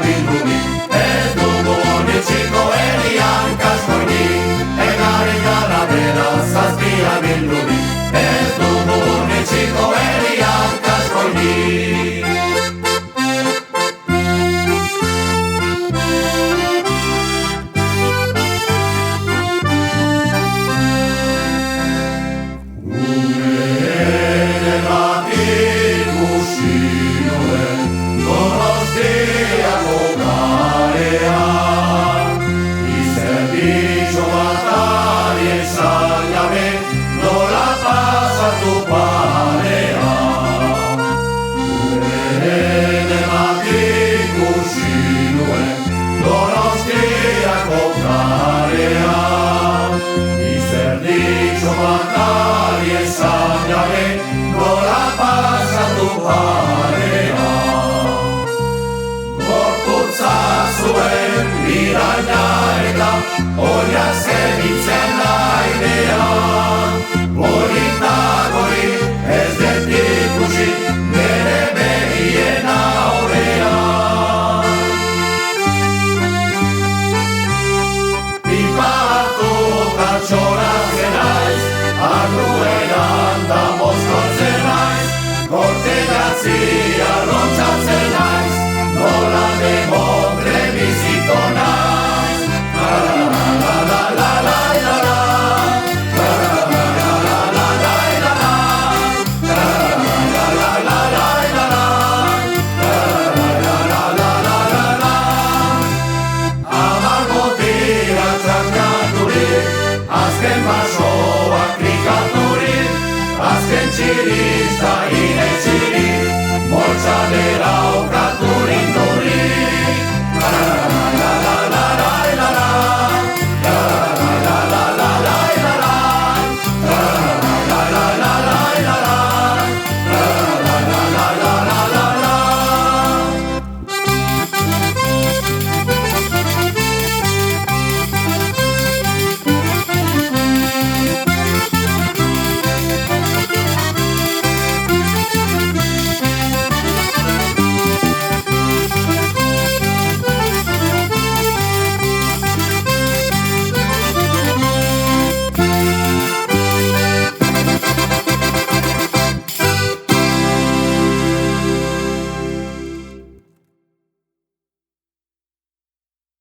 bildubi, ez dugu onitsiko herrian kaskornik. Egari gara bera zazpia bildubi, ez dugu onitsiko herrian kaskornik. Nola pasatu parea, gorputza zuen iraina eta oinak zenitzen lainean. Gorik da gorik ez dut ikusi nere begien aurrean. Pipa hartu katxoratzen naiz, arrueran da mozkortzen naiz, gortegatzia lontzatzen naiz, nola demontre biziko naiz. Amar botira txankaturik, azken basoak klikaturik, azken txirista ire